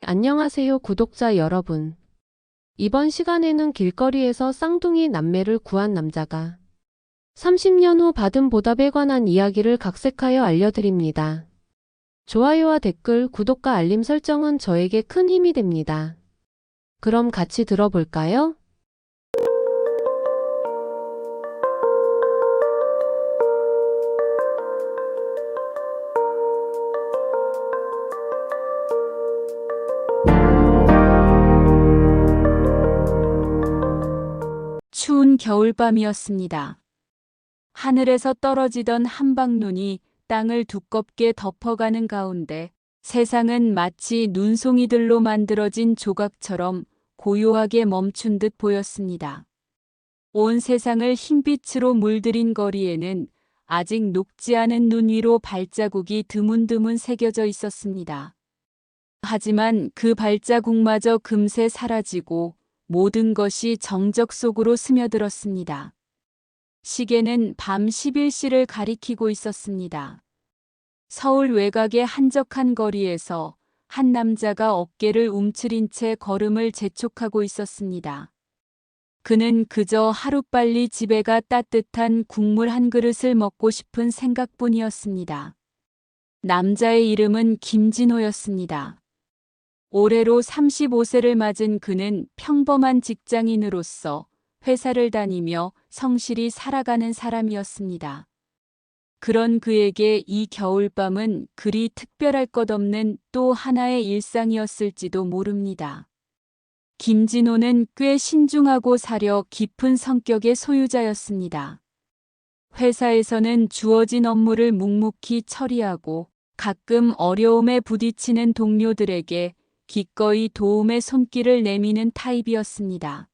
안녕하세요, 구독자 여러분. 이번 시간에는 길거리에서 쌍둥이 남매를 구한 남자가 30년 후 받은 보답에 관한 이야기를 각색하여 알려드립니다. 좋아요와 댓글, 구독과 알림 설정은 저에게 큰 힘이 됩니다. 그럼 같이 들어볼까요? 추운 겨울밤이었습니다. 하늘에서 떨어지던 한방눈이 땅을 두껍게 덮어가는 가운데 세상은 마치 눈송이들로 만들어진 조각처럼 고요하게 멈춘 듯 보였습니다. 온 세상을 흰빛으로 물들인 거리에는 아직 녹지 않은 눈 위로 발자국이 드문드문 새겨져 있었습니다. 하지만 그 발자국마저 금세 사라지고 모든 것이 정적 속으로 스며들었습니다. 시계는 밤 11시를 가리키고 있었습니다. 서울 외곽의 한적한 거리에서 한 남자가 어깨를 움츠린 채 걸음을 재촉하고 있었습니다. 그는 그저 하루빨리 집에 가 따뜻한 국물 한 그릇을 먹고 싶은 생각뿐이었습니다. 남자의 이름은 김진호였습니다. 올해로 35세를 맞은 그는 평범한 직장인으로서 회사를 다니며 성실히 살아가는 사람이었습니다. 그런 그에게 이 겨울밤은 그리 특별할 것 없는 또 하나의 일상이었을지도 모릅니다. 김진호는 꽤 신중하고 사려 깊은 성격의 소유자였습니다. 회사에서는 주어진 업무를 묵묵히 처리하고 가끔 어려움에 부딪히는 동료들에게 기꺼이 도움의 손길을 내미는 타입이었습니다.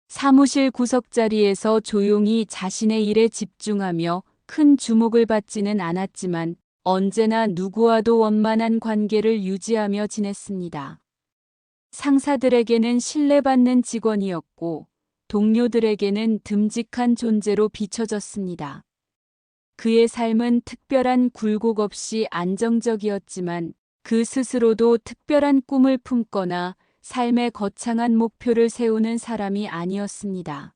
사무실 구석자리에서 조용히 자신의 일에 집중하며 큰 주목을 받지는 않았지만 언제나 누구와도 원만한 관계를 유지하며 지냈습니다. 상사들에게는 신뢰받는 직원이었고 동료들에게는 듬직한 존재로 비춰졌습니다. 그의 삶은 특별한 굴곡 없이 안정적이었지만 그 스스로도 특별한 꿈을 품거나 삶의 거창한 목표를 세우는 사람이 아니었습니다.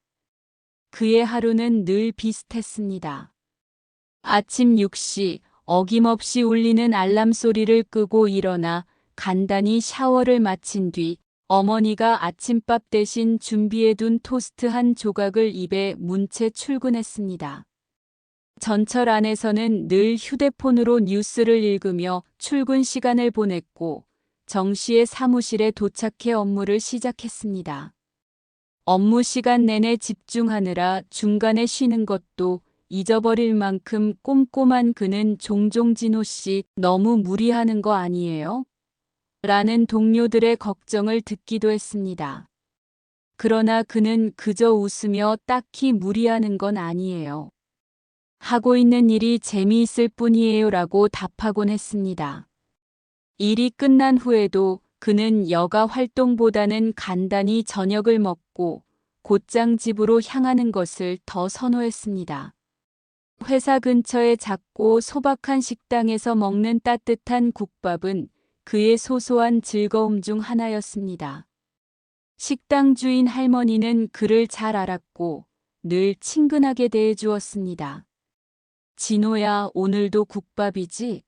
그의 하루는 늘 비슷했습니다. 아침 6시 어김없이 울리는 알람 소리를 끄고 일어나 간단히 샤워를 마친 뒤 어머니가 아침밥 대신 준비해둔 토스트 한 조각을 입에 문 채 출근했습니다. 전철 안에서는 늘 휴대폰으로 뉴스를 읽으며 출근 시간을 보냈고 정시에 사무실에 도착해 업무를 시작했습니다. 업무 시간 내내 집중하느라 중간에 쉬는 것도 잊어버릴 만큼 꼼꼼한 그는 종종 진호 씨 너무 무리하는 거 아니에요? 라는 동료들의 걱정을 듣기도 했습니다. 그러나 그는 그저 웃으며 딱히 무리하는 건 아니에요. 하고 있는 일이 재미있을 뿐이에요 라고 답하곤 했습니다. 일이 끝난 후에도 그는 여가 활동보다는 간단히 저녁을 먹고 곧장 집으로 향하는 것을 더 선호했습니다. 회사 근처의 작고 소박한 식당에서 먹는 따뜻한 국밥은 그의 소소한 즐거움 중 하나였습니다. 식당 주인 할머니는 그를 잘 알았고 늘 친근하게 대해 주었습니다. 진호야, 오늘도 국밥이지?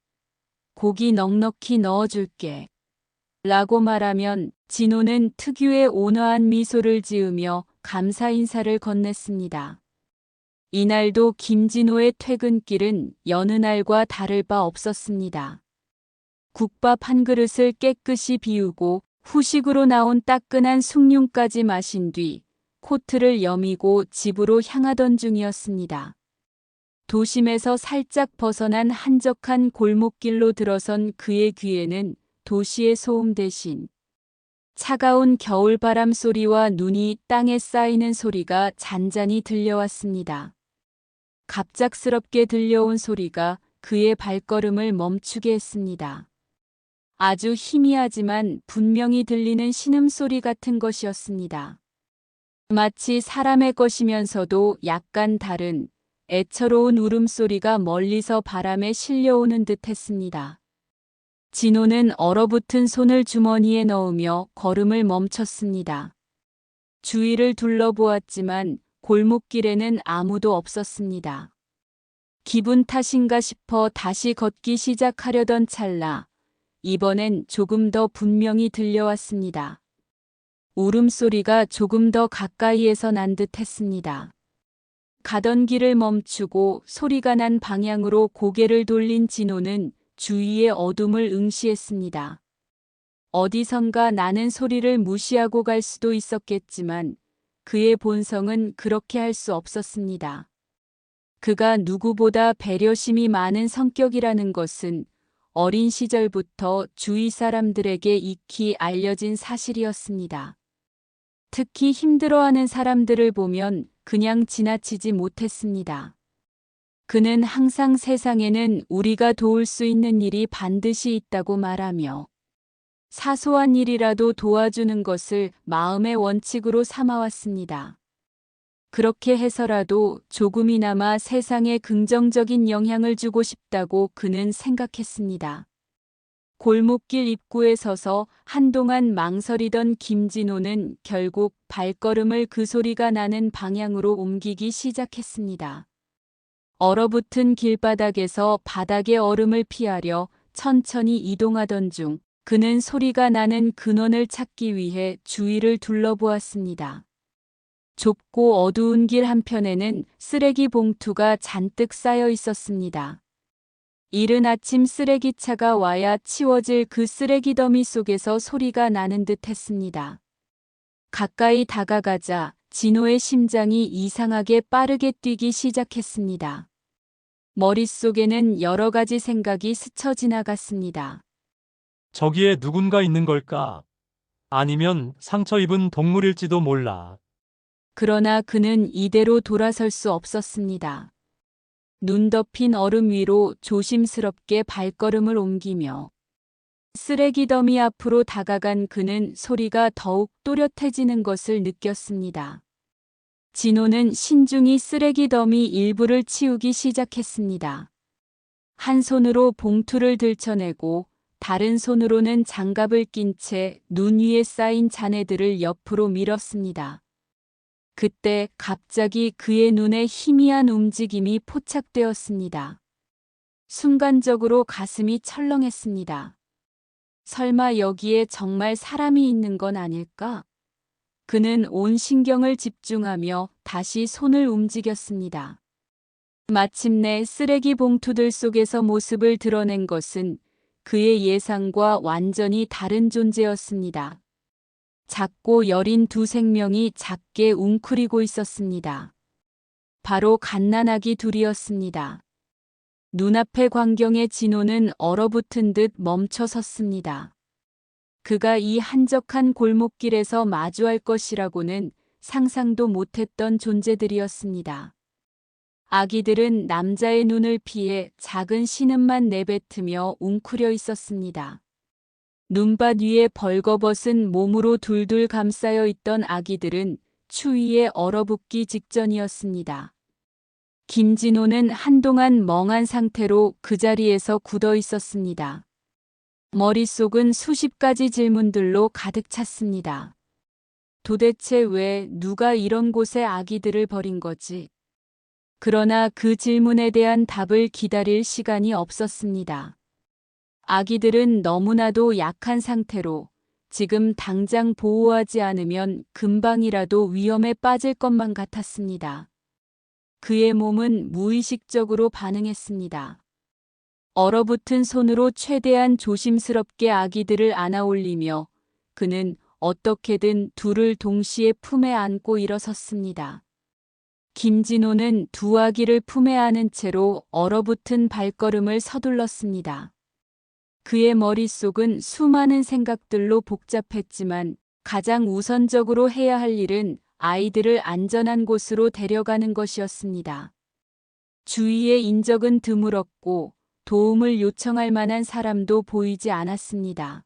고기 넉넉히 넣어줄게. 라고 말하면 진호는 특유의 온화한 미소를 지으며 감사 인사를 건넸습니다. 이날도 김진호의 퇴근길은 여느 날과 다를 바 없었습니다. 국밥 한 그릇을 깨끗이 비우고 후식으로 나온 따끈한 숭늉까지 마신 뒤 코트를 여미고 집으로 향하던 중이었습니다. 도심에서 살짝 벗어난 한적한 골목길로 들어선 그의 귀에는 도시의 소음 대신 차가운 겨울바람 소리와 눈이 땅에 쌓이는 소리가 잔잔히 들려왔습니다. 갑작스럽게 들려온 소리가 그의 발걸음을 멈추게 했습니다. 아주 희미하지만 분명히 들리는 신음소리 같은 것이었습니다. 마치 사람의 것이면서도 약간 다른 애처로운 울음소리가 멀리서 바람에 실려오는 듯 했습니다. 진호는 얼어붙은 손을 주머니에 넣으며 걸음을 멈췄습니다. 주위를 둘러보았지만 골목길에는 아무도 없었습니다. 기분 탓인가 싶어 다시 걷기 시작하려던 찰나, 이번엔 조금 더 분명히 들려왔습니다. 울음소리가 조금 더 가까이에서 난 듯 했습니다. 가던 길을 멈추고 소리가 난 방향으로 고개를 돌린 진호는 주위의 어둠을 응시했습니다. 어디선가 나는 소리를 무시하고 갈 수도 있었겠지만 그의 본성은 그렇게 할 수 없었습니다. 그가 누구보다 배려심이 많은 성격이라는 것은 어린 시절부터 주위 사람들에게 익히 알려진 사실이었습니다. 특히 힘들어하는 사람들을 보면 그냥 지나치지 못했습니다. 그는 항상 세상에는 우리가 도울 수 있는 일이 반드시 있다고 말하며 사소한 일이라도 도와주는 것을 마음의 원칙으로 삼아왔습니다. 그렇게 해서라도 조금이나마 세상에 긍정적인 영향을 주고 싶다고 그는 생각했습니다. 골목길 입구에 서서 한동안 망설이던 김진호는 결국 발걸음을 그 소리가 나는 방향으로 옮기기 시작했습니다. 얼어붙은 길바닥에서 바닥의 얼음을 피하려 천천히 이동하던 중 그는 소리가 나는 근원을 찾기 위해 주위를 둘러보았습니다. 좁고 어두운 길 한편에는 쓰레기 봉투가 잔뜩 쌓여 있었습니다. 이른 아침 쓰레기차가 와야 치워질 그 쓰레기 더미 속에서 소리가 나는 듯 했습니다. 가까이 다가가자 진호의 심장이 이상하게 빠르게 뛰기 시작했습니다. 머릿속에는 여러 가지 생각이 스쳐 지나갔습니다. 저기에 누군가 있는 걸까? 아니면 상처 입은 동물일지도 몰라. 그러나 그는 이대로 돌아설 수 없었습니다. 눈 덮인 얼음 위로 조심스럽게 발걸음을 옮기며 쓰레기 더미 앞으로 다가간 그는 소리가 더욱 또렷해지는 것을 느꼈습니다. 진호는 신중히 쓰레기 더미 일부를 치우기 시작했습니다. 한 손으로 봉투를 들쳐내고 다른 손으로는 장갑을 낀 채 눈 위에 쌓인 잔해들을 옆으로 밀었습니다. 그때 갑자기 그의 눈에 희미한 움직임이 포착되었습니다. 순간적으로 가슴이 철렁했습니다. 설마 여기에 정말 사람이 있는 건 아닐까? 그는 온 신경을 집중하며 다시 손을 움직였습니다. 마침내 쓰레기 봉투들 속에서 모습을 드러낸 것은 그의 예상과 완전히 다른 존재였습니다. 작고 여린 두 생명이 작게 웅크리고 있었습니다. 바로 갓난아기 둘이었습니다. 눈앞의 광경에 진호는 얼어붙은 듯 멈춰 섰습니다. 그가 이 한적한 골목길에서 마주할 것이라고는 상상도 못했던 존재들이었습니다. 아기들은 남자의 눈을 피해 작은 신음만 내뱉으며 웅크려 있었습니다. 눈밭 위에 벌거벗은 몸으로 둘둘 감싸여 있던 아기들은 추위에 얼어붙기 직전이었습니다. 김진호는 한동안 멍한 상태로 그 자리에서 굳어 있었습니다. 머릿속은 수십 가지 질문들로 가득 찼습니다. 도대체 왜 누가 이런 곳에 아기들을 버린 거지? 그러나 그 질문에 대한 답을 기다릴 시간이 없었습니다. 아기들은 너무나도 약한 상태로 지금 당장 보호하지 않으면 금방이라도 위험에 빠질 것만 같았습니다. 그의 몸은 무의식적으로 반응했습니다. 얼어붙은 손으로 최대한 조심스럽게 아기들을 안아 올리며 그는 어떻게든 둘을 동시에 품에 안고 일어섰습니다. 김진호는 두 아기를 품에 안은 채로 얼어붙은 발걸음을 서둘렀습니다. 그의 머릿속은 수많은 생각들로 복잡했지만 가장 우선적으로 해야 할 일은 아이들을 안전한 곳으로 데려가는 것이었습니다. 주위에 인적은 드물었고 도움을 요청할 만한 사람도 보이지 않았습니다.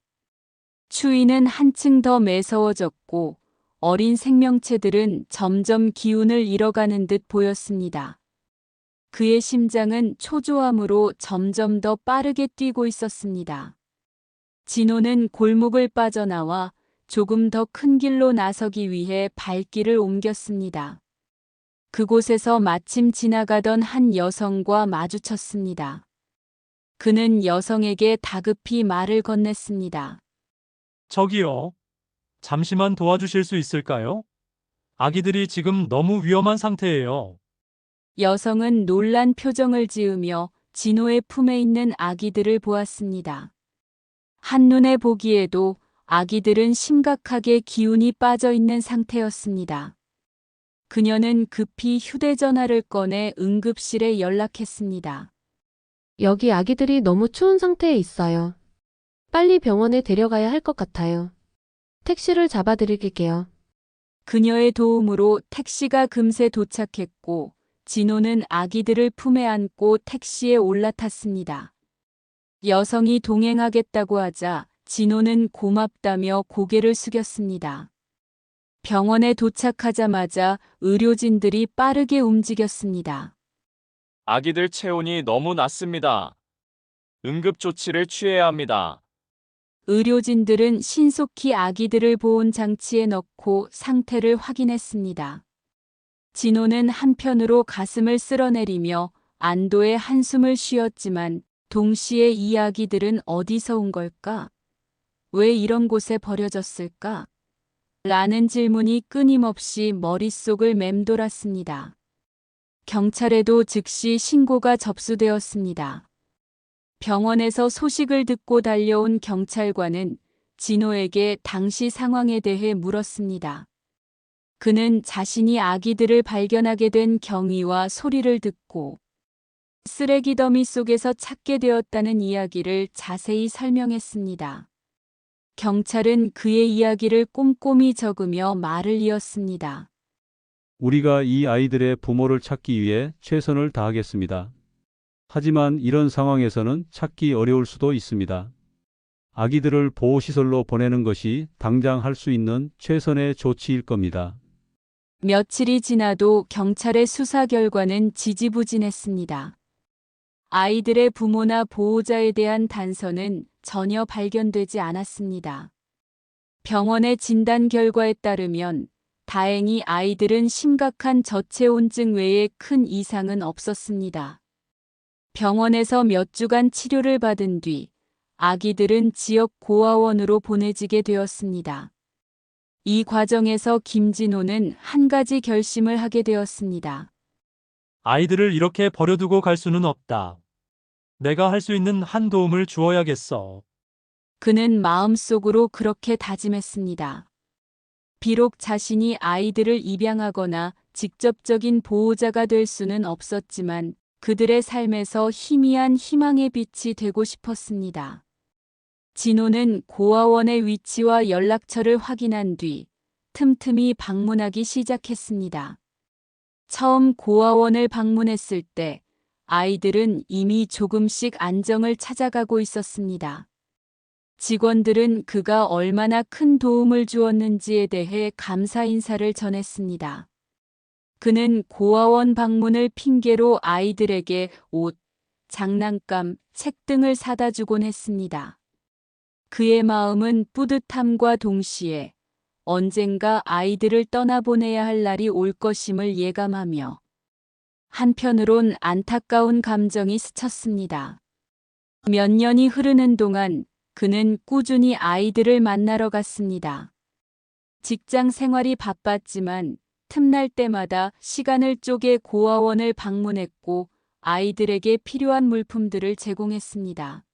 추위는 한층 더 매서워졌고 어린 생명체들은 점점 기운을 잃어가는 듯 보였습니다. 그의 심장은 초조함으로 점점 더 빠르게 뛰고 있었습니다. 진호는 골목을 빠져나와 조금 더 큰 길로 나서기 위해 발길을 옮겼습니다. 그곳에서 마침 지나가던 한 여성과 마주쳤습니다. 그는 여성에게 다급히 말을 건넸습니다. 저기요. 잠시만 도와주실 수 있을까요? 아기들이 지금 너무 위험한 상태예요. 여성은 놀란 표정을 지으며 진호의 품에 있는 아기들을 보았습니다. 한눈에 보기에도 아기들은 심각하게 기운이 빠져 있는 상태였습니다. 그녀는 급히 휴대전화를 꺼내 응급실에 연락했습니다. 여기 아기들이 너무 추운 상태에 있어요. 빨리 병원에 데려가야 할 것 같아요. 택시를 잡아드릴게요. 그녀의 도움으로 택시가 금세 도착했고 진호는 아기들을 품에 안고 택시에 올라탔습니다. 여성이 동행하겠다고 하자 진호는 고맙다며 고개를 숙였습니다. 병원에 도착하자마자 의료진들이 빠르게 움직였습니다. 아기들 체온이 너무 낮습니다. 응급 조치를 취해야 합니다. 의료진들은 신속히 아기들을 보온 장치에 넣고 상태를 확인했습니다. 진호는 한편으로 가슴을 쓸어내리며 안도의 한숨을 쉬었지만 동시에 이 아기들은 어디서 온 걸까? 왜 이런 곳에 버려졌을까? 라는 질문이 끊임없이 머릿속을 맴돌았습니다. 경찰에도 즉시 신고가 접수되었습니다. 병원에서 소식을 듣고 달려온 경찰관은 진호에게 당시 상황에 대해 물었습니다. 그는 자신이 아기들을 발견하게 된 경위와 소리를 듣고 쓰레기 더미 속에서 찾게 되었다는 이야기를 자세히 설명했습니다. 경찰은 그의 이야기를 꼼꼼히 적으며 말을 이었습니다. 우리가 이 아이들의 부모를 찾기 위해 최선을 다하겠습니다. 하지만 이런 상황에서는 찾기 어려울 수도 있습니다. 아기들을 보호시설로 보내는 것이 당장 할 수 있는 최선의 조치일 겁니다. 며칠이 지나도 경찰의 수사 결과는 지지부진했습니다. 아이들의 부모나 보호자에 대한 단서는 전혀 발견되지 않았습니다. 병원의 진단 결과에 따르면 다행히 아이들은 심각한 저체온증 외에 큰 이상은 없었습니다. 병원에서 몇 주간 치료를 받은 뒤 아기들은 지역 고아원으로 보내지게 되었습니다. 이 과정에서 김진호는 한 가지 결심을 하게 되었습니다. 아이들을 이렇게 버려두고 갈 수는 없다. 내가 할 수 있는 한 도움을 주어야겠어. 그는 마음속으로 그렇게 다짐했습니다. 비록 자신이 아이들을 입양하거나 직접적인 보호자가 될 수는 없었지만 그들의 삶에서 희미한 희망의 빛이 되고 싶었습니다. 진호는 고아원의 위치와 연락처를 확인한 뒤 틈틈이 방문하기 시작했습니다. 처음 고아원을 방문했을 때 아이들은 이미 조금씩 안정을 찾아가고 있었습니다. 직원들은 그가 얼마나 큰 도움을 주었는지에 대해 감사 인사를 전했습니다. 그는 고아원 방문을 핑계로 아이들에게 옷, 장난감, 책 등을 사다 주곤 했습니다. 그의 마음은 뿌듯함과 동시에 언젠가 아이들을 떠나보내야 할 날이 올 것임을 예감하며 한편으론 안타까운 감정이 스쳤습니다. 몇 년이 흐르는 동안 그는 꾸준히 아이들을 만나러 갔습니다. 직장 생활이 바빴지만 틈날 때마다 시간을 쪼개 고아원을 방문했고 아이들에게 필요한 물품들을 제공했습니다.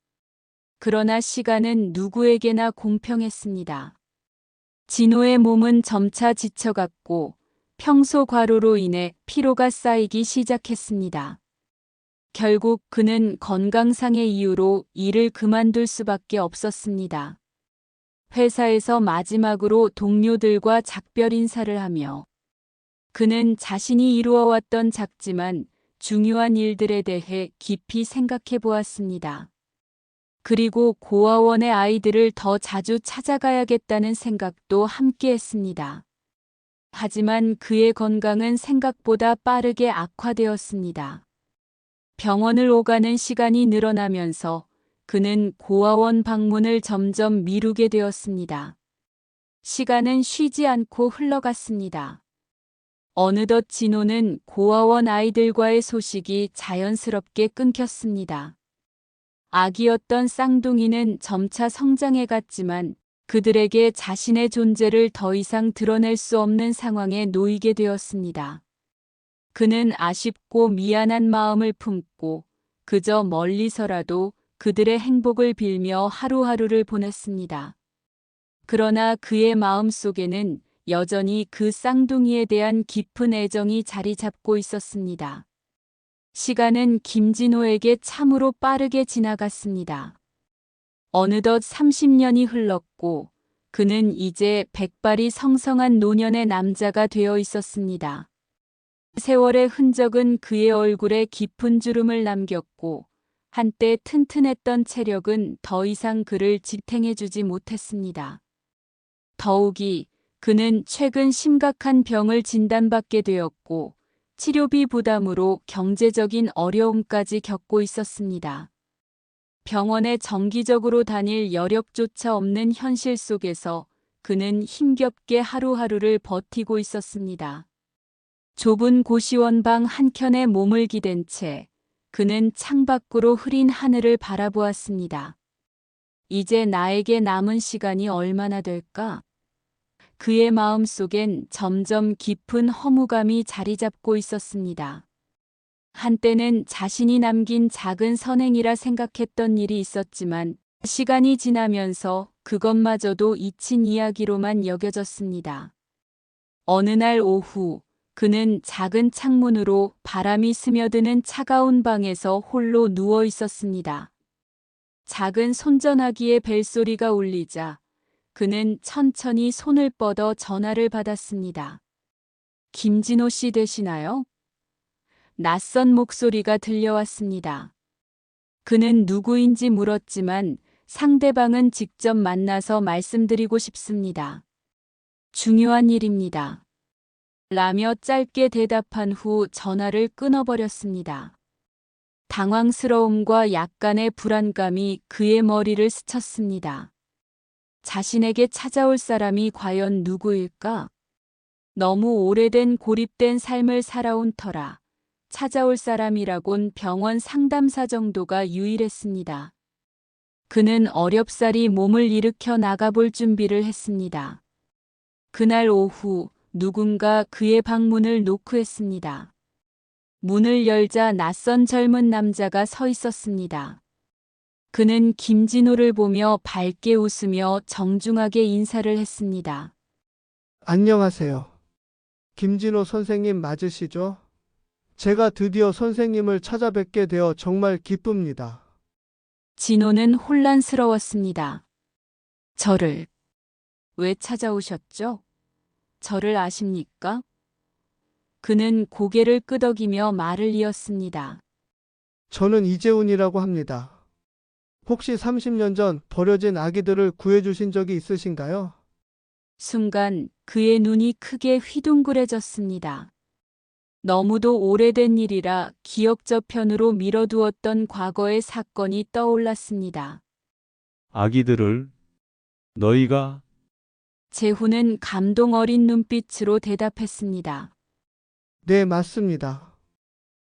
그러나 시간은 누구에게나 공평했습니다. 진호의 몸은 점차 지쳐갔고 평소 과로로 인해 피로가 쌓이기 시작했습니다. 결국 그는 건강상의 이유로 일을 그만둘 수밖에 없었습니다. 회사에서 마지막으로 동료들과 작별 인사를 하며 그는 자신이 이루어왔던 작지만 중요한 일들에 대해 깊이 생각해 보았습니다. 그리고 고아원의 아이들을 더 자주 찾아가야겠다는 생각도 함께 했습니다. 하지만 그의 건강은 생각보다 빠르게 악화되었습니다. 병원을 오가는 시간이 늘어나면서 그는 고아원 방문을 점점 미루게 되었습니다. 시간은 쉬지 않고 흘러갔습니다. 어느덧 진호는 고아원 아이들과의 소식이 자연스럽게 끊겼습니다. 아기였던 쌍둥이는 점차 성장해 갔지만 그들에게 자신의 존재를 더 이상 드러낼 수 없는 상황에 놓이게 되었습니다. 그는 아쉽고 미안한 마음을 품고 그저 멀리서라도 그들의 행복을 빌며 하루하루를 보냈습니다. 그러나 그의 마음 속에는 여전히 그 쌍둥이에 대한 깊은 애정이 자리 잡고 있었습니다. 시간은 김진호에게 참으로 빠르게 지나갔습니다. 어느덧 30년이 흘렀고 그는 이제 백발이 성성한 노년의 남자가 되어 있었습니다. 세월의 흔적은 그의 얼굴에 깊은 주름을 남겼고 한때 튼튼했던 체력은 더 이상 그를 지탱해주지 못했습니다. 더욱이 그는 최근 심각한 병을 진단받게 되었고 치료비 부담으로 경제적인 어려움까지 겪고 있었습니다. 병원에 정기적으로 다닐 여력조차 없는 현실 속에서 그는 힘겹게 하루하루를 버티고 있었습니다. 좁은 고시원 방 한켠에 몸을 기댄 채 그는 창밖으로 흐린 하늘을 바라보았습니다. 이제 나에게 남은 시간이 얼마나 될까? 그의 마음 속엔 점점 깊은 허무감이 자리 잡고 있었습니다. 한때는 자신이 남긴 작은 선행이라 생각했던 일이 있었지만 시간이 지나면서 그것마저도 잊힌 이야기로만 여겨졌습니다. 어느 날 오후 그는 작은 창문으로 바람이 스며드는 차가운 방에서 홀로 누워 있었습니다. 작은 손전화기의 벨소리가 울리자 그는 천천히 손을 뻗어 전화를 받았습니다. 김진호 씨 되시나요? 낯선 목소리가 들려왔습니다. 그는 누구인지 물었지만 상대방은 직접 만나서 말씀드리고 싶습니다. 중요한 일입니다. 라며 짧게 대답한 후 전화를 끊어버렸습니다. 당황스러움과 약간의 불안감이 그의 머리를 스쳤습니다. 자신에게 찾아올 사람이 과연 누구일까? 너무 오래된 고립된 삶을 살아온 터라 찾아올 사람이라곤 병원 상담사 정도가 유일했습니다. 그는 어렵사리 몸을 일으켜 나가볼 준비를 했습니다. 그날 오후 누군가 그의 방문을 노크했습니다. 문을 열자 낯선 젊은 남자가 서 있었습니다. 그는 김진호를 보며 밝게 웃으며 정중하게 인사를 했습니다. 안녕하세요. 김진호 선생님 맞으시죠? 제가 드디어 선생님을 찾아뵙게 되어 정말 기쁩니다. 진호는 혼란스러웠습니다. 저를 왜 찾아오셨죠? 저를 아십니까? 그는 고개를 끄덕이며 말을 이었습니다. 저는 이재훈이라고 합니다. 혹시 30년 전 버려진 아기들을 구해주신 적이 있으신가요? 순간 그의 눈이 크게 휘둥그레졌습니다. 너무도 오래된 일이라 기억 저편으로 미뤄두었던 과거의 사건이 떠올랐습니다. 아기들을 너희가 재훈은 감동 어린 눈빛으로 대답했습니다. 네, 맞습니다.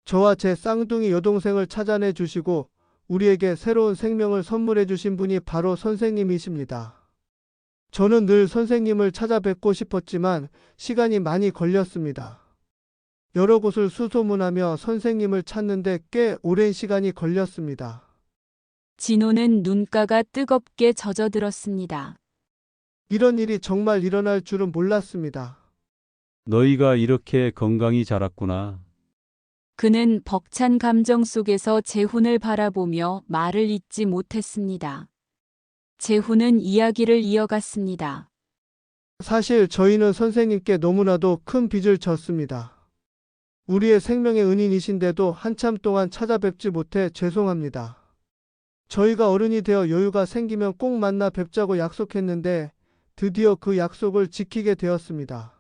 저와 제 쌍둥이 여동생을 찾아내 주시고 우리에게 새로운 생명을 선물해 주신 분이 바로 선생님이십니다. 저는 늘 선생님을 찾아뵙고 싶었지만 시간이 많이 걸렸습니다. 여러 곳을 수소문하며 선생님을 찾는데 꽤 오랜 시간이 걸렸습니다. 진호는 눈가가 뜨겁게 젖어들었습니다. 이런 일이 정말 일어날 줄은 몰랐습니다. 너희가 이렇게 건강히 자랐구나. 그는 벅찬 감정 속에서 재훈을 바라보며 말을 잇지 못했습니다. 재훈은 이야기를 이어갔습니다. 사실 저희는 선생님께 너무나도 큰 빚을 졌습니다. 우리의 생명의 은인이신데도 한참 동안 찾아뵙지 못해 죄송합니다. 저희가 어른이 되어 여유가 생기면 꼭 만나 뵙자고 약속했는데 드디어 그 약속을 지키게 되었습니다.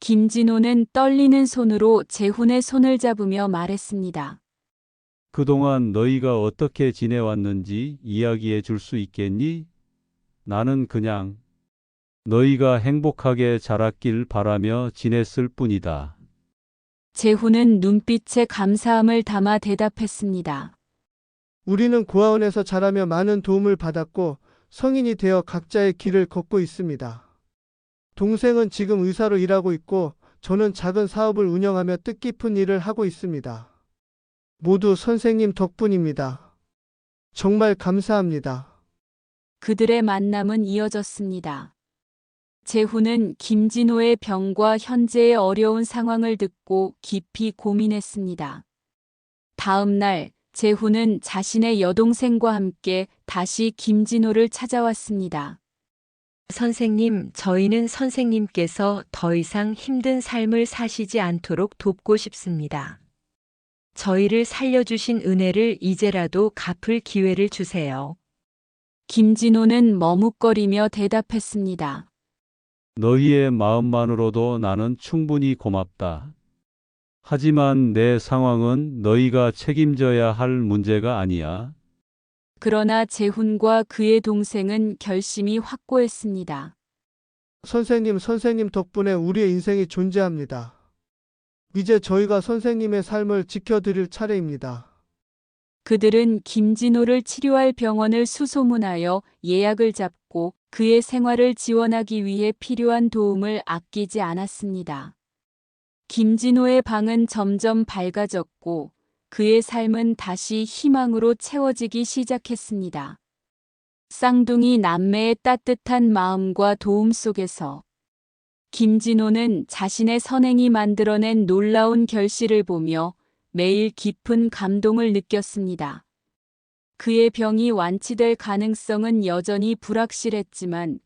김진호는 떨리는 손으로 재훈의 손을 잡으며 말했습니다. 그동안 너희가 어떻게 지내왔는지 이야기해 줄 수 있겠니? 나는 그냥 너희가 행복하게 자랐길 바라며 지냈을 뿐이다. 재훈은 눈빛에 감사함을 담아 대답했습니다. 우리는 고아원에서 자라며 많은 도움을 받았고 성인이 되어 각자의 길을 걷고 있습니다. 동생은 지금 의사로 일하고 있고 저는 작은 사업을 운영하며 뜻깊은 일을 하고 있습니다. 모두 선생님 덕분입니다. 정말 감사합니다. 그들의 만남은 이어졌습니다. 재훈은 김진호의 병과 현재의 어려운 상황을 듣고 깊이 고민했습니다. 다음 날 재훈은 자신의 여동생과 함께 다시 김진호를 찾아왔습니다. 선생님, 저희는 선생님께서 더 이상 힘든 삶을 사시지 않도록 돕고 싶습니다. 저희를 살려주신 은혜를 이제라도 갚을 기회를 주세요. 김진호는 머뭇거리며 대답했습니다. 너희의 마음만으로도 나는 충분히 고맙다. 하지만 내 상황은 너희가 책임져야 할 문제가 아니야. 그러나 재훈과 그의 동생은 결심이 확고했습니다. 선생님 덕분에 우리의 인생이 존재합니다. 이제 저희가 선생님의 삶을 지켜드릴 차례입니다. 그들은 김진호를 치료할 병원을 수소문하여 예약을 잡고 그의 생활을 지원하기 위해 필요한 도움을 아끼지 않았습니다. 김진호의 방은 점점 밝아졌고 그의 삶은 다시 희망으로 채워지기 시작했습니다. 쌍둥이 남매의 따뜻한 마음과 도움 속에서 김진호는 자신의 선행이 만들어낸 놀라운 결실을 보며 매일 깊은 감동을 느꼈습니다. 그의 병이 완치될 가능성은 여전히 불확실했지만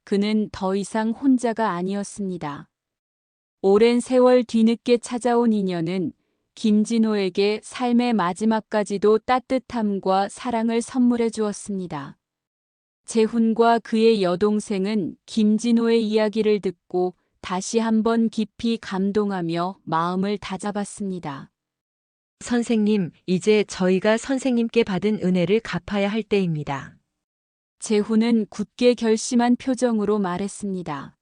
그는 더 이상 혼자가 아니었습니다. 오랜 세월 뒤늦게 찾아온 인연은 김진호에게 삶의 마지막까지도 따뜻함과 사랑을 선물해 주었습니다. 재훈과 그의 여동생은 김진호의 이야기를 듣고 다시 한번 깊이 감동하며 마음을 다잡았습니다. 선생님, 이제 저희가 선생님께 받은 은혜를 갚아야 할 때입니다. 재훈은 굳게 결심한 표정으로 말했습니다.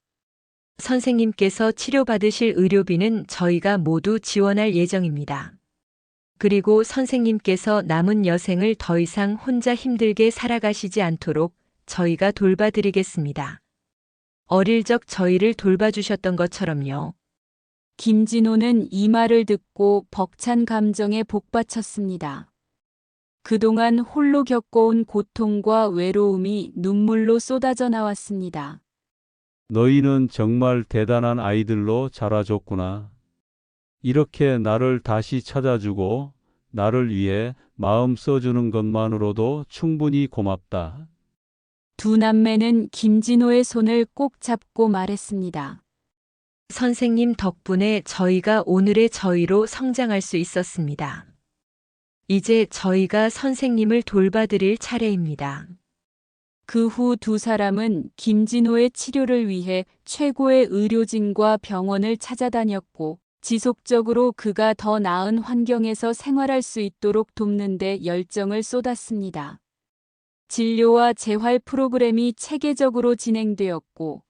선생님께서 치료받으실 의료비는 저희가 모두 지원할 예정입니다. 그리고 선생님께서 남은 여생을 더 이상 혼자 힘들게 살아가시지 않도록 저희가 돌봐드리겠습니다. 어릴 적 저희를 돌봐주셨던 것처럼요. 김진호는 이 말을 듣고 벅찬 감정에 복받쳤습니다. 그동안 홀로 겪어온 고통과 외로움이 눈물로 쏟아져 나왔습니다. 너희는 정말 대단한 아이들로 자라줬구나. 이렇게 나를 다시 찾아주고 나를 위해 마음 써주는 것만으로도 충분히 고맙다. 두 남매는 김진호의 손을 꼭 잡고 말했습니다. 선생님 덕분에 저희가 오늘의 저희로 성장할 수 있었습니다. 이제 저희가 선생님을 돌봐드릴 차례입니다. 그 후 두 사람은 김진호의 치료를 위해 최고의 의료진과 병원을 찾아다녔고 지속적으로 그가 더 나은 환경에서 생활할 수 있도록 돕는 데 열정을 쏟았습니다. 진료와 재활 프로그램이 체계적으로 진행되었고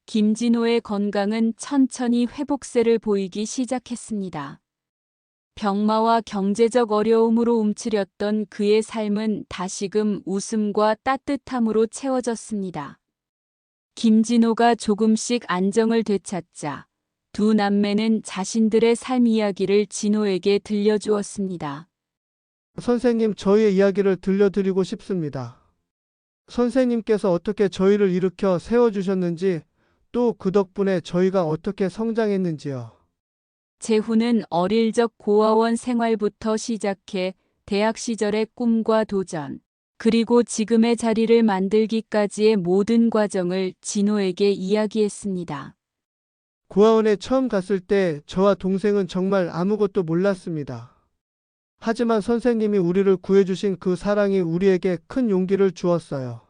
김진호의 건강은 천천히 회복세를 보이기 시작했습니다. 병마와 경제적 어려움으로 움츠렸던 그의 삶은 다시금 웃음과 따뜻함으로 채워졌습니다. 김진호가 조금씩 안정을 되찾자 두 남매는 자신들의 삶 이야기를 진호에게 들려주었습니다. 선생님, 저희의 이야기를 들려드리고 싶습니다. 선생님께서 어떻게 저희를 일으켜 세워주셨는지, 또 그 덕분에 저희가 어떻게 성장했는지요. 재훈은 어릴 적 고아원 생활부터 시작해 대학 시절의 꿈과 도전, 그리고 지금의 자리를 만들기까지의 모든 과정을 진호에게 이야기했습니다. 고아원에 처음 갔을 때 저와 동생은 정말 아무것도 몰랐습니다. 하지만 선생님이 우리를 구해주신 그 사랑이 우리에게 큰 용기를 주었어요.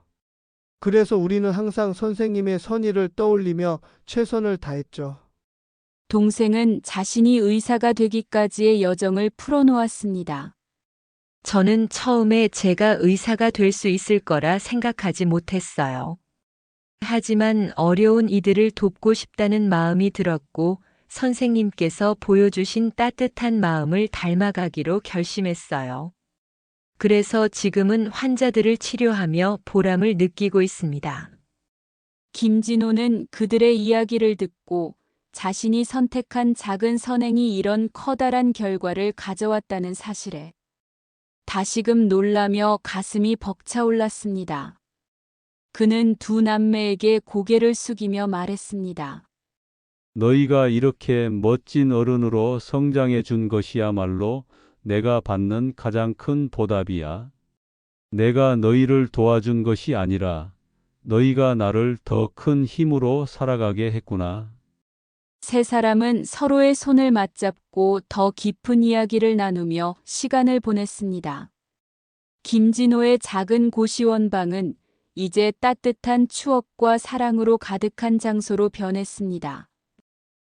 그래서 우리는 항상 선생님의 선의를 떠올리며 최선을 다했죠. 동생은 자신이 의사가 되기까지의 여정을 풀어놓았습니다. 저는 처음에 제가 의사가 될 수 있을 거라 생각하지 못했어요. 하지만 어려운 이들을 돕고 싶다는 마음이 들었고 선생님께서 보여주신 따뜻한 마음을 닮아가기로 결심했어요. 그래서 지금은 환자들을 치료하며 보람을 느끼고 있습니다. 김진호는 그들의 이야기를 듣고 자신이 선택한 작은 선행이 이런 커다란 결과를 가져왔다는 사실에 다시금 놀라며 가슴이 벅차올랐습니다. 그는 두 남매에게 고개를 숙이며 말했습니다. 너희가 이렇게 멋진 어른으로 성장해 준 것이야말로 내가 받는 가장 큰 보답이야. 내가 너희를 도와준 것이 아니라 너희가 나를 더 큰 힘으로 살아가게 했구나. 세 사람은 서로의 손을 맞잡고 더 깊은 이야기를 나누며 시간을 보냈습니다. 김진호의 작은 고시원방은 이제 따뜻한 추억과 사랑으로 가득한 장소로 변했습니다.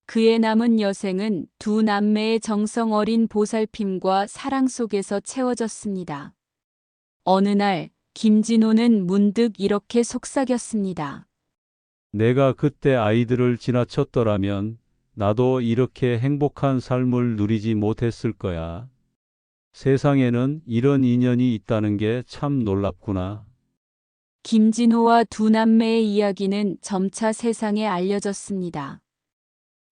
그의 남은 여생은 두 남매의 정성 어린 보살핌과 사랑 속에서 채워졌습니다. 어느 날 김진호는 문득 이렇게 속삭였습니다. 내가 그때 아이들을 지나쳤더라면 나도 이렇게 행복한 삶을 누리지 못했을 거야. 세상에는 이런 인연이 있다는 게 참 놀랍구나. 김진호와 두 남매의 이야기는 점차 세상에 알려졌습니다.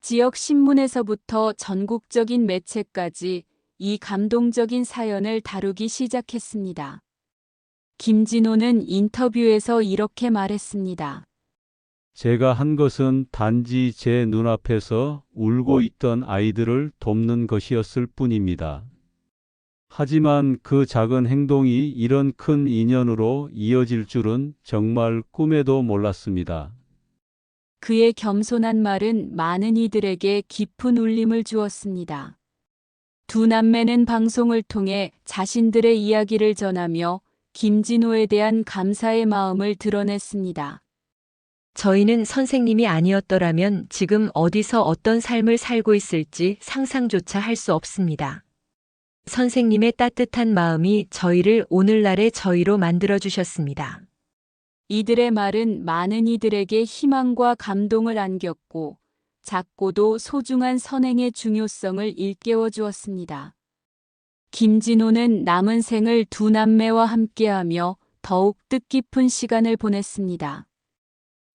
지역 신문에서부터 전국적인 매체까지 이 감동적인 사연을 다루기 시작했습니다. 김진호는 인터뷰에서 이렇게 말했습니다. 제가 한 것은 단지 제 눈앞에서 울고 있던 아이들을 돕는 것이었을 뿐입니다. 하지만 그 작은 행동이 이런 큰 인연으로 이어질 줄은 정말 꿈에도 몰랐습니다. 그의 겸손한 말은 많은 이들에게 깊은 울림을 주었습니다. 두 남매는 방송을 통해 자신들의 이야기를 전하며 김진호에 대한 감사의 마음을 드러냈습니다. 저희는 선생님이 아니었더라면 지금 어디서 어떤 삶을 살고 있을지 상상조차 할 수 없습니다. 선생님의 따뜻한 마음이 저희를 오늘날의 저희로 만들어주셨습니다. 이들의 말은 많은 이들에게 희망과 감동을 안겼고 작고도 소중한 선행의 중요성을 일깨워 주었습니다. 김진호는 남은 생을 두 남매와 함께하며 더욱 뜻깊은 시간을 보냈습니다.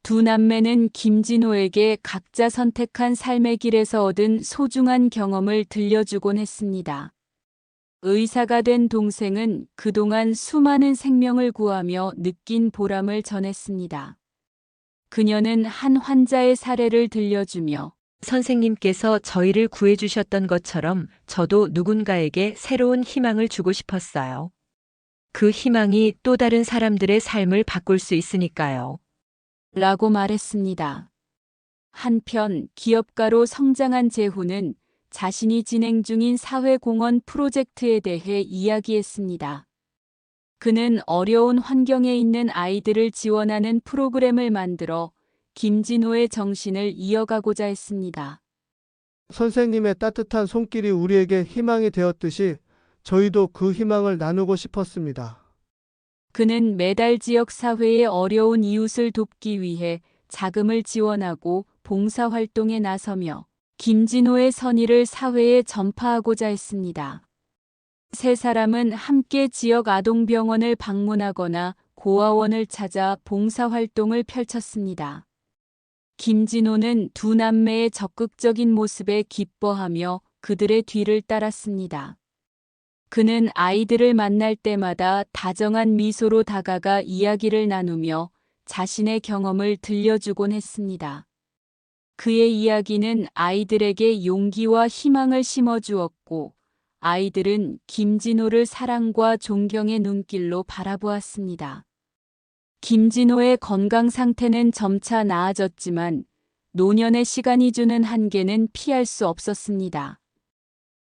두 남매는 김진호에게 각자 선택한 삶의 길에서 얻은 소중한 경험을 들려주곤 했습니다. 의사가 된 동생은 그동안 수많은 생명을 구하며 느낀 보람을 전했습니다. 그녀는 한 환자의 사례를 들려주며 선생님께서 저희를 구해주셨던 것처럼 저도 누군가에게 새로운 희망을 주고 싶었어요. 그 희망이 또 다른 사람들의 삶을 바꿀 수 있으니까요. 라고 말했습니다. 한편 기업가로 성장한 재훈은 자신이 진행 중인 사회공헌 프로젝트에 대해 이야기했습니다. 그는 어려운 환경에 있는 아이들을 지원하는 프로그램을 만들어 김진호의 정신을 이어가고자 했습니다. 선생님의 따뜻한 손길이 우리에게 희망이 되었듯이 저희도 그 희망을 나누고 싶었습니다. 그는 매달 지역 사회의 어려운 이웃을 돕기 위해 자금을 지원하고 봉사활동에 나서며 김진호의 선의를 사회에 전파하고자 했습니다. 세 사람은 함께 지역 아동병원을 방문하거나 고아원을 찾아 봉사활동을 펼쳤습니다. 김진호는 두 남매의 적극적인 모습에 기뻐하며 그들의 뒤를 따랐습니다. 그는 아이들을 만날 때마다 다정한 미소로 다가가 이야기를 나누며 자신의 경험을 들려주곤 했습니다. 그의 이야기는 아이들에게 용기와 희망을 심어주었고 아이들은 김진호를 사랑과 존경의 눈길로 바라보았습니다. 김진호의 건강 상태는 점차 나아졌지만 노년의 시간이 주는 한계는 피할 수 없었습니다.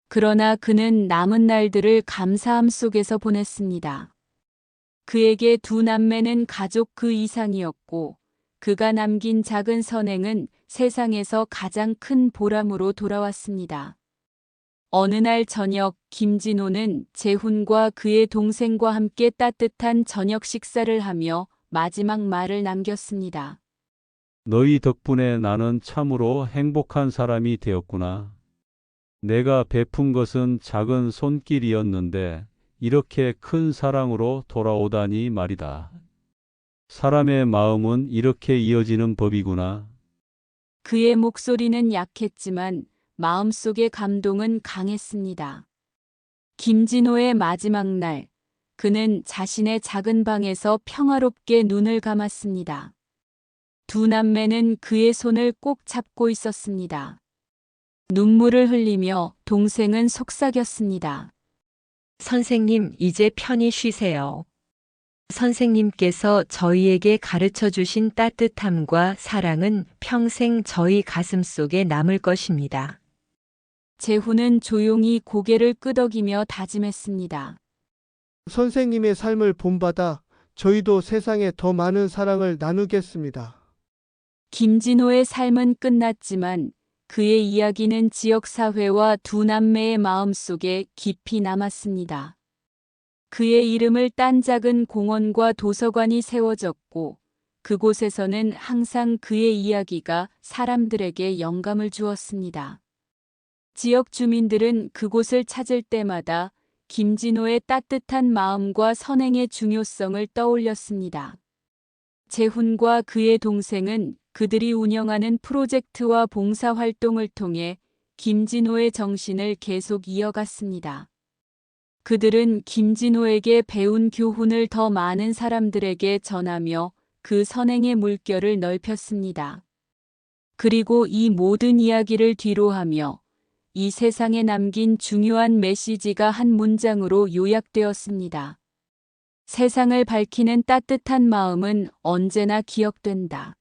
그러나 그는 남은 날들을 감사함 속에서 보냈습니다. 그에게 두 남매는 가족 그 이상이었고 그가 남긴 작은 선행은 세상에서 가장 큰 보람으로 돌아왔습니다. 어느 날 저녁 김진호는 재훈과 그의 동생과 함께 따뜻한 저녁 식사를 하며 마지막 말을 남겼습니다. 너희 덕분에 나는 참으로 행복한 사람이 되었구나. 내가 베푼 것은 작은 손길이었는데 이렇게 큰 사랑으로 돌아오다니 말이다. 사람의 마음은 이렇게 이어지는 법이구나. 그의 목소리는 약했지만 마음속의 감동은 강했습니다. 김진호의 마지막 날, 그는 자신의 작은 방에서 평화롭게 눈을 감았습니다. 두 남매는 그의 손을 꼭 잡고 있었습니다. 눈물을 흘리며 동생은 속삭였습니다. 선생님, 이제 편히 쉬세요. 선생님께서 저희에게 가르쳐 주신 따뜻함과 사랑은 평생 저희 가슴 속에 남을 것입니다. 재훈은 조용히 고개를 끄덕이며 다짐했습니다. 선생님의 삶을 본받아 저희도 세상에 더 많은 사랑을 나누겠습니다. 김진호의 삶은 끝났지만 그의 이야기는 지역사회와 두 남매의 마음속에 깊이 남았습니다. 그의 이름을 딴 작은 공원과 도서관이 세워졌고 그곳에서는 항상 그의 이야기가 사람들에게 영감을 주었습니다. 지역 주민들은 그곳을 찾을 때마다 김진호의 따뜻한 마음과 선행의 중요성을 떠올렸습니다. 재훈과 그의 동생은 그들이 운영하는 프로젝트와 봉사활동을 통해 김진호의 정신을 계속 이어갔습니다. 그들은 김진호에게 배운 교훈을 더 많은 사람들에게 전하며 그 선행의 물결을 넓혔습니다. 그리고 이 모든 이야기를 뒤로하며 이 세상에 남긴 중요한 메시지가 한 문장으로 요약되었습니다. 세상을 밝히는 따뜻한 마음은 언제나 기억된다.